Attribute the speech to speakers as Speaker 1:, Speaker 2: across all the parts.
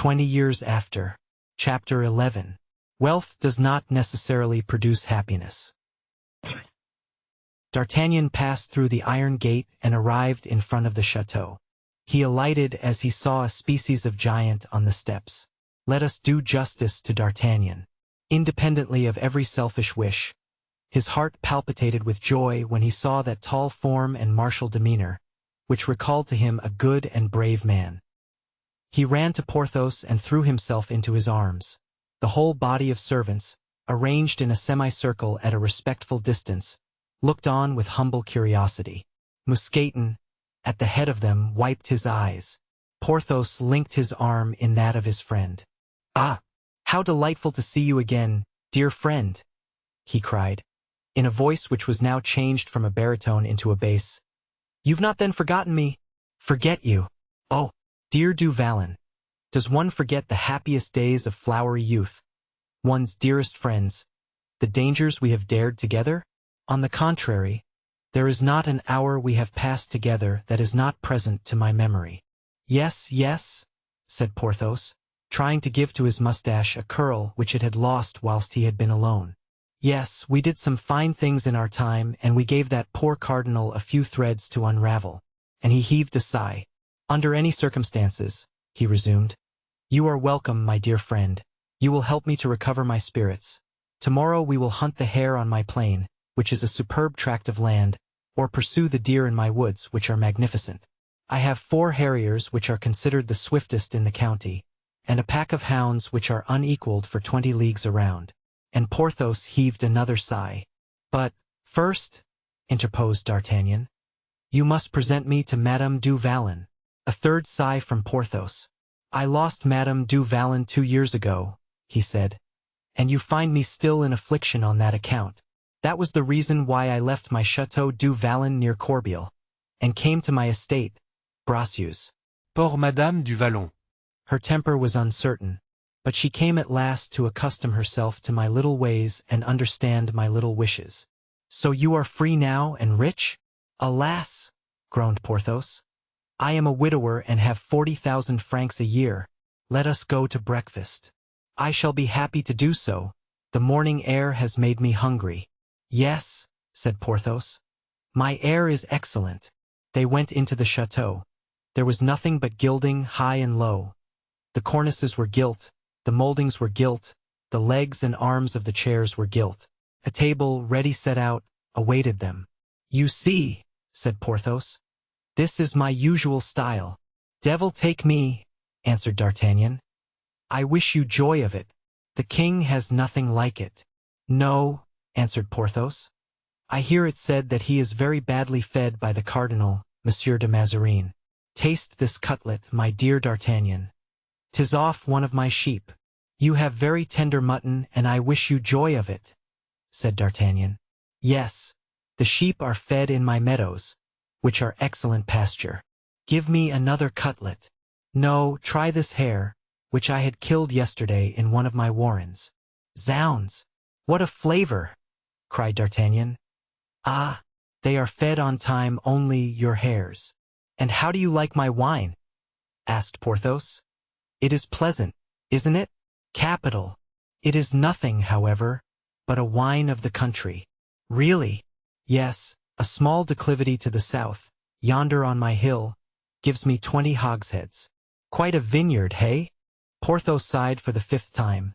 Speaker 1: 20 years after. Chapter 11. Wealth does not necessarily produce happiness. D'Artagnan passed through the iron gate and arrived in front of the chateau. He alighted as he saw a species of giant on the steps. Let us do justice to D'Artagnan. Independently of every selfish wish, his heart palpitated with joy when he saw that tall form and martial demeanor, which recalled to him a good and brave man. He ran to Porthos and threw himself into his arms. The whole body of servants, arranged in a semicircle at a respectful distance, looked on with humble curiosity. Mousqueton, at the head of them, wiped his eyes. Porthos linked his arm in that of his friend. "Ah, how delightful to see you again, dear friend!" he cried, in a voice which was now changed from a baritone into a bass. "You've not then forgotten me?" "Forget you? Oh, dear du Vallon, does one forget the happiest days of flowery youth, one's dearest friends, the dangers we have dared together? On the contrary, there is not an hour we have passed together that is not present to my memory." "Yes, yes," said Porthos, trying to give to his mustache a curl which it had lost whilst he had been alone. "Yes, we did some fine things in our time, and we gave that poor cardinal a few threads to unravel." And he heaved a sigh. "Under any circumstances," he resumed, "you are welcome, my dear friend. You will help me to recover my spirits. Tomorrow we will hunt the hare on my plain, which is a superb tract of land, or pursue the deer in my woods, which are magnificent. I have 4 harriers which are considered the swiftest in the county, and a pack of hounds which are unequaled for 20 leagues around." And Porthos heaved another sigh. "But, first," interposed D'Artagnan, "you must present me to Madame du Vallon." A third sigh from Porthos. "I lost Madame du Vallon 2 years ago," he said, "and you find me still in affliction on that account. That was the reason why I left my Chateau du Vallon near Corbeil, and came to my estate, Bracieux."
Speaker 2: Poor Madame du Vallon.
Speaker 1: Her temper was uncertain, but she came at last to accustom herself to my little ways and understand my little wishes. "So you are free now and rich?" "Alas!" groaned Porthos. "I am a widower and have 40,000 francs a year. Let us go to breakfast." "I shall be happy to do so. The morning air has made me hungry." "Yes," said Porthos. "My air is excellent." They went into the chateau. There was nothing but gilding, high and low. The cornices were gilt, the moldings were gilt, the legs and arms of the chairs were gilt. A table, ready set out, awaited them. "You see," said Porthos, "this is my usual style." "Devil take me," answered D'Artagnan. "I wish you joy of it. The king has nothing like it." "No," answered Porthos. "I hear it said that he is very badly fed by the cardinal, Monsieur de Mazarin. Taste this cutlet, my dear D'Artagnan. 'Tis off one of my sheep. You have very tender mutton, and I wish you joy of it," said D'Artagnan. "Yes, the sheep are fed in my meadows, which are excellent pasture. Give me another cutlet. No, try this hare, which I had killed yesterday in one of my warrens." "Zounds, what a flavor!" cried D'Artagnan. "Ah, they are fed on time only, your hares." "And how do you like my wine?" asked Porthos. "It is pleasant, isn't it?" "Capital. It is nothing, however, but a wine of the country." "Really?" "Yes, a small declivity to the south, yonder on my hill, gives me 20 hogsheads. Quite a vineyard, hey?" Porthos sighed for the 5th time.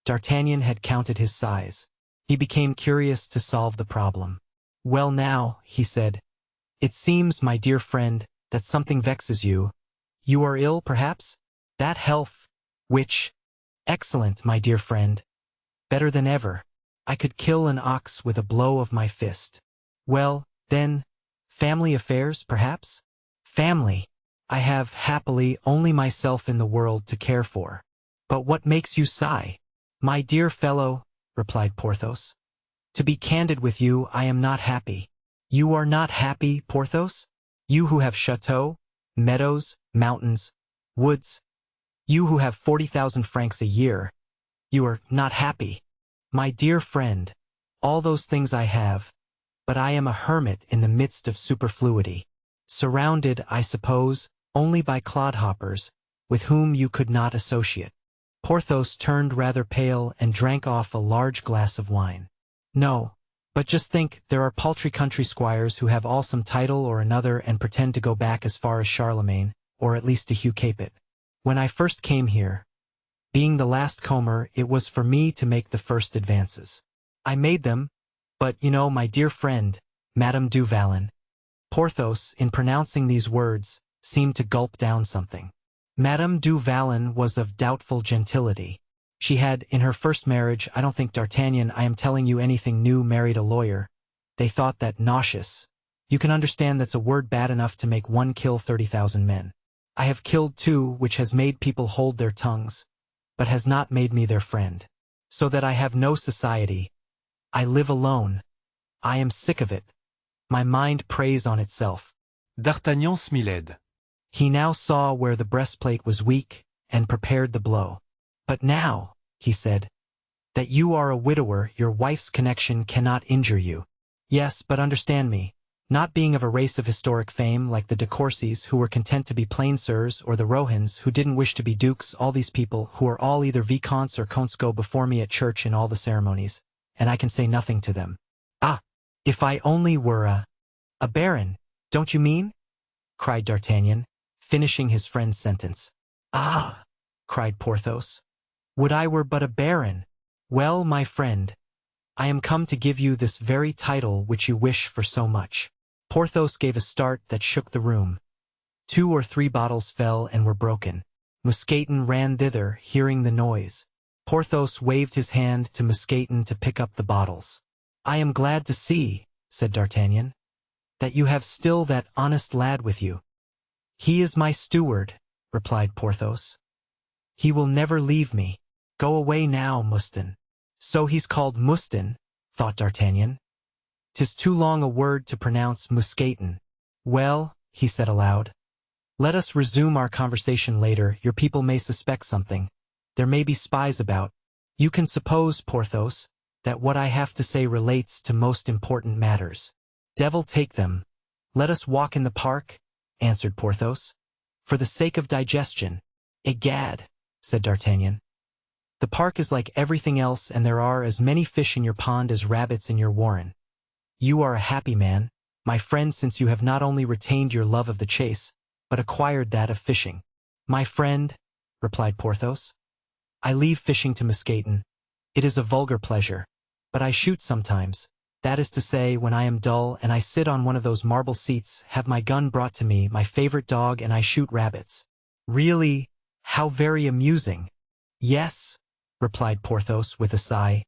Speaker 1: D'Artagnan had counted his sighs. He became curious to solve the problem. "Well now," he said, "it seems, my dear friend, that something vexes you. You are ill, perhaps? That health, which— Excellent, my dear friend. Better than ever. I could kill an ox with a blow of my fist. Well, then, family affairs, perhaps?" "Family. I have, happily, only myself in the world to care for." "But what makes you sigh?" "My dear fellow," replied Porthos, "to be candid with you, I am not happy." "You are not happy, Porthos? You who have chateau, meadows, mountains, woods, you who have 40,000 francs a year, you are not happy?" "My dear friend, all those things I have, but I am a hermit in the midst of superfluity, surrounded, I suppose, only by clodhoppers, with whom you could not associate. Porthos turned rather pale and drank off a large glass of wine. No, but just think, there are paltry country squires who have all some title or another and pretend to go back as far as Charlemagne, or at least to Hugh Capet. When I first came here, being the last comer, it was for me to make the first advances. I made them, but you know, my dear friend, Madame du Vallon. Porthos, in pronouncing these words, seemed to gulp down something. Madame du Vallon was of doubtful gentility. She had, in her first marriage, I don't think D'Artagnan, I am telling you anything new, married a lawyer. They thought that nauseous. You can understand that's a word bad enough to make one kill 30,000 men. I have killed two, which has made people hold their tongues, but has not made me their friend. So that I have no society. I live alone. I am sick of it. My mind preys on itself.
Speaker 2: D'Artagnan smiled.
Speaker 1: He now saw where the breastplate was weak, and prepared the blow. But now, he said, that you are a widower, your wife's connection cannot injure you. Yes, but understand me, not being of a race of historic fame like the de Courcys who were content to be plain sirs, or the Rohans who didn't wish to be dukes, all these people who are all either vicomtes or counts go before me at church in all the ceremonies, and I can say nothing to them. Ah, if I only were a baron, don't you mean? Cried D'Artagnan, finishing his friend's sentence. Ah, cried Porthos. Would I were but a baron! Well, my friend, I am come to give you this very title which you wish for so much. Porthos gave a start that shook the room. 2 or 3 bottles fell and were broken. Mousqueton ran thither, hearing the noise. Porthos waved his hand to Mousqueton to pick up the bottles. I am glad to see, said D'Artagnan, that you have still that honest lad with you. He is my steward, replied Porthos. He will never leave me. Go away now, Mouston. So he's called Mouston, thought D'Artagnan. 'Tis too long a word to pronounce Mousqueton. Well, he said aloud, let us resume our conversation later. Your people may suspect something. There may be spies about. You can suppose, Porthos, that what I have to say relates to most important matters. Devil take them. Let us walk in the park, answered Porthos. For the sake of digestion. Egad, said D'Artagnan. The park is like everything else, and there are as many fish in your pond as rabbits in your warren. You are a happy man, my friend, since you have not only retained your love of the chase, but acquired that of fishing. My friend, replied Porthos, I leave fishing to Mousqueton. It is a vulgar pleasure, but I shoot sometimes. That is to say, when I am dull and I sit on one of those marble seats, have my gun brought to me, my favorite dog, and I shoot rabbits. Really, how very amusing. Yes, replied Porthos with a sigh.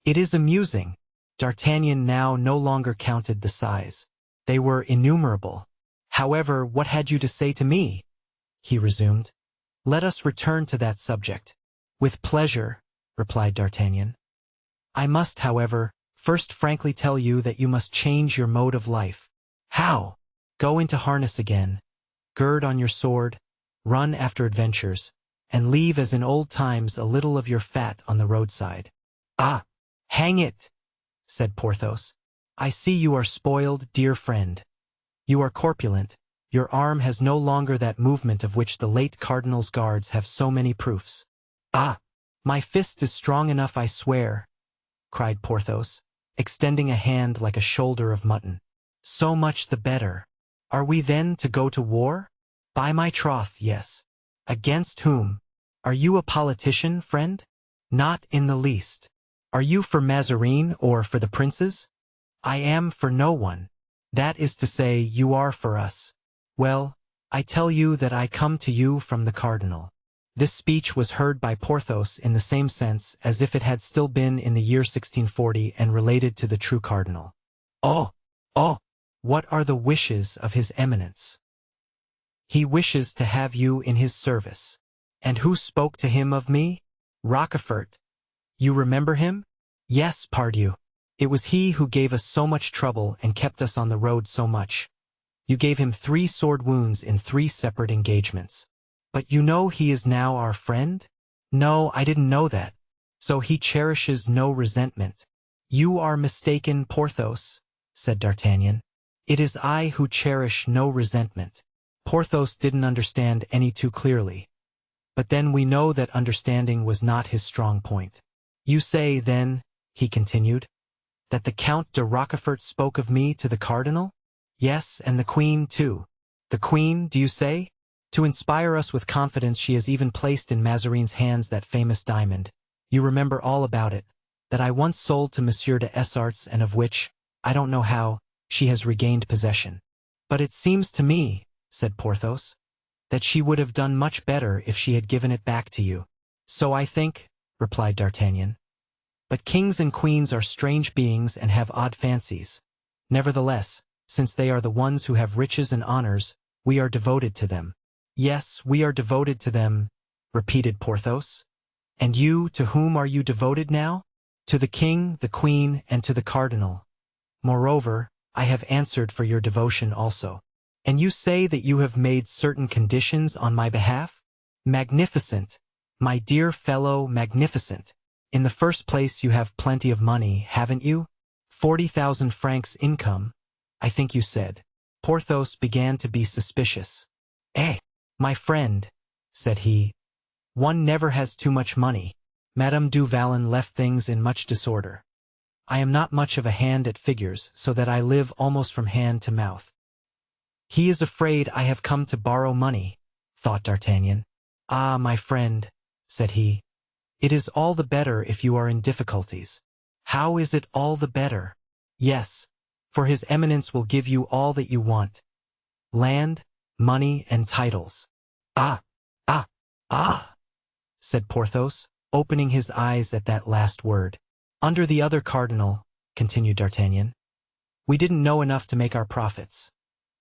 Speaker 1: It is amusing. D'Artagnan now no longer counted the sighs. They were innumerable. However, what had you to say to me? He resumed. Let us return to that subject. With pleasure, replied D'Artagnan. I must, however, first frankly tell you that you must change your mode of life. How? Go into harness again, gird on your sword, run after adventures, and leave as in old times a little of your fat on the roadside. Ah, hang it, said Porthos. I see you are spoiled, dear friend. You are corpulent. Your arm has no longer that movement of which the late cardinal's guards have so many proofs. Ah, my fist is strong enough, I swear, cried Porthos, extending a hand like a shoulder of mutton. So much the better. Are we then to go to war? By my troth, yes. Against whom? Are you a politician, friend? Not in the least. Are you for Mazarin or for the princes? I am for no one. That is to say, you are for us. Well, I tell you that I come to you from the cardinal. This speech was heard by Porthos in the same sense as if it had still been in the year 1640 and related to the true cardinal. Oh, what are the wishes of his eminence? He wishes to have you in his service. And who spoke to him of me? Rochefort. You remember him? Yes, pardieu. It was he who gave us so much trouble and kept us on the road so much. You gave him 3 sword wounds in 3 separate engagements. But you know he is now our friend? No, I didn't know that. So he cherishes no resentment. You are mistaken, Porthos, said D'Artagnan. It is I who cherish no resentment. Porthos didn't understand any too clearly. But then we know that understanding was not his strong point. You say, then, he continued, that the Count de Rochefort spoke of me to the cardinal? Yes, and the Queen, too. The Queen, do you say? To inspire us with confidence, she has even placed in Mazarin's hands that famous diamond. You remember all about it, that I once sold to Monsieur de Essarts and of which, I don't know how, she has regained possession. But it seems to me, said Porthos, that she would have done much better if she had given it back to you. So I think, replied D'Artagnan. But kings and queens are strange beings and have odd fancies. Nevertheless, since they are the ones who have riches and honors, we are devoted to them. Yes, we are devoted to them, repeated Porthos. And you, to whom are you devoted now? To the king, the queen, and to the cardinal. Moreover, I have answered for your devotion also. And you say that you have made certain conditions on my behalf? Magnificent, my dear fellow, magnificent. In the first place, you have plenty of money, haven't you? 40,000 francs income, I think you said. Porthos began to be suspicious. Eh, my friend, said he, one never has too much money. Madame du Vallon left things in much disorder. I am not much of a hand at figures, so that I live almost from hand to mouth. He is afraid I have come to borrow money, thought D'Artagnan. Ah, my friend, said he, it is all the better if you are in difficulties. How is it all the better? Yes, for his Eminence will give you all that you want. Land, money, and titles. Ah, said Porthos, opening his eyes at that last word. Under the other cardinal, continued D'Artagnan, we didn't know enough to make our profits.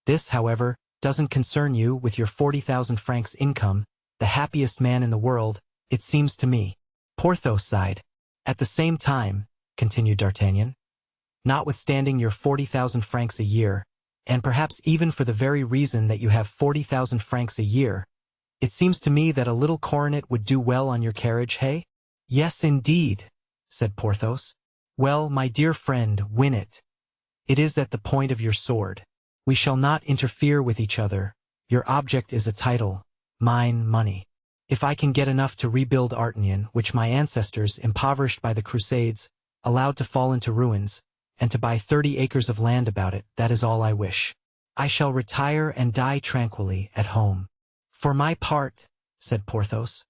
Speaker 1: This, however, doesn't concern you with your 40,000 francs income, the happiest man in the world, it seems to me. Porthos sighed. At the same time, continued D'Artagnan, notwithstanding your 40,000 francs a year, and perhaps even for the very reason that you have 40,000 francs a year, it seems to me that a little coronet would do well on your carriage, hey? Yes, indeed, said Porthos. Well, my dear friend, win it. It is at the point of your sword. We shall not interfere with each other. Your object is a title, mine money. If I can get enough to rebuild Artagnan, which my ancestors, impoverished by the Crusades, allowed to fall into ruins, and to buy 30 acres of land about it, that is all I wish. I shall retire and die tranquilly at home. For my part, said Porthos,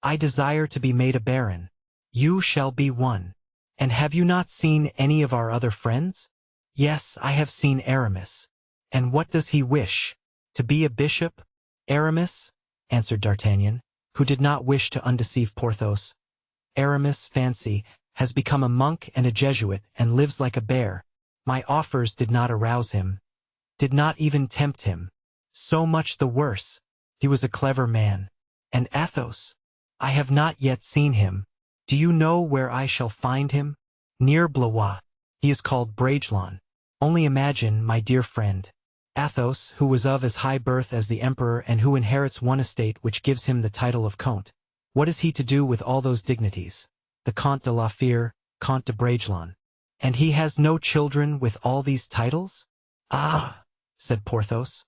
Speaker 1: I desire to be made a baron. You shall be one. And have you not seen any of our other friends? Yes, I have seen Aramis. And what does he wish? To be a bishop? Aramis, answered D'Artagnan, who did not wish to undeceive Porthos. Aramis, fancy, has become a monk and a Jesuit and lives like a bear. My offers did not arouse him, did not even tempt him. So much the worse. He was a clever man. And Athos? I have not yet seen him. Do you know where I shall find him? Near Blois. He is called Bragelonne. Only imagine, my dear friend. Athos, who was of as high birth as the emperor and who inherits one estate which gives him the title of Comte. What is he to do with all those dignities? The Comte de la Fere, Comte de Bragelonne. And he has no children with all these titles? Ah, said Porthos.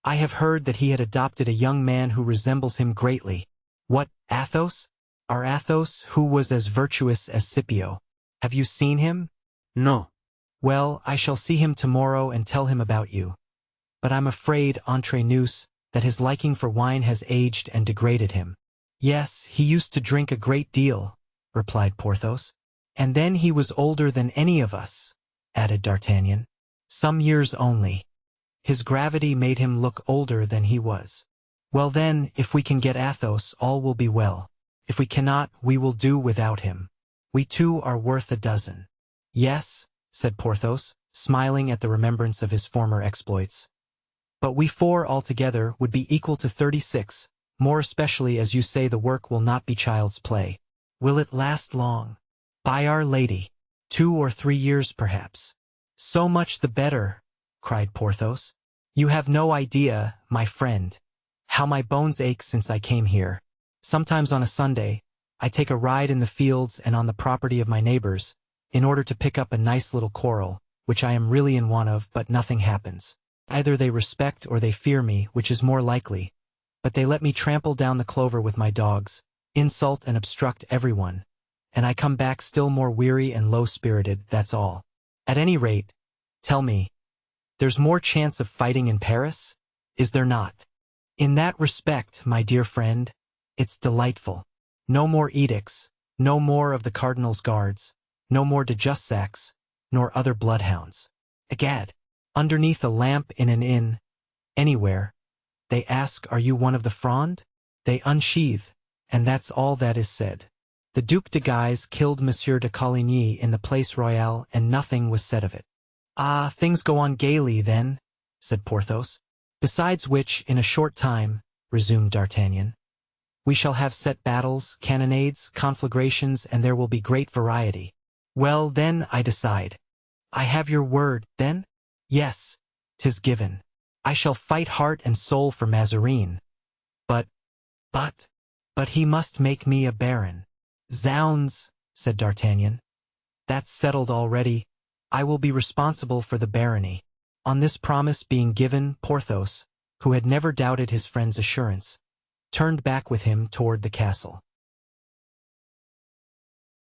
Speaker 1: I have heard that he had adopted a young man who resembles him greatly. What, Athos? Our Athos, who was as virtuous as Scipio. Have you seen him?
Speaker 2: No.
Speaker 1: Well, I shall see him tomorrow and tell him about you. But I'm afraid, entre nous, that his liking for wine has aged and degraded him. Yes, he used to drink a great deal, replied Porthos. And then he was older than any of us, added D'Artagnan. Some years only. His gravity made him look older than he was. Well then, if we can get Athos, all will be well. If we cannot, we will do without him. We two are worth a dozen. Yes, said Porthos, smiling at the remembrance of his former exploits. But we four altogether would be equal to 36, more especially as you say the work will not be child's play. Will it last long? By Our Lady, 2 or 3 years perhaps. So much the better, cried Porthos. You have no idea, my friend, how my bones ache since I came here. Sometimes on a Sunday, I take a ride in the fields and on the property of my neighbors, in order to pick up a nice little quarrel, which I am really in want of, but nothing happens. Either they respect or they fear me, which is more likely. but they let me trample down the clover with my dogs, insult and obstruct everyone, and I come back still more weary and low-spirited, that's all. At any rate, tell me, there's more chance of fighting in Paris? Is there not? In that respect, my dear friend, it's delightful. No more edicts, no more of the cardinal's guards, no more de Jussacs, nor other bloodhounds. Egad, underneath a lamp in an inn, anywhere, they ask, are you one of the Fronde? They unsheath, and that's all that is said. The Duc de Guise killed Monsieur de Coligny in the Place Royale, and nothing was said of it. Ah, things go on gaily, then, said Porthos. Besides which, in a short time, resumed D'Artagnan, we shall have set battles, cannonades, conflagrations, and there will be great variety. Well, then, I decide. I have your word, then? Yes, 'tis given. I shall fight heart and soul for Mazarin. But he must make me a baron. Zounds, said D'Artagnan. That's settled already. I will be responsible for the barony. On this promise being given, Porthos, who had never doubted his friend's assurance, turned back with him toward the castle.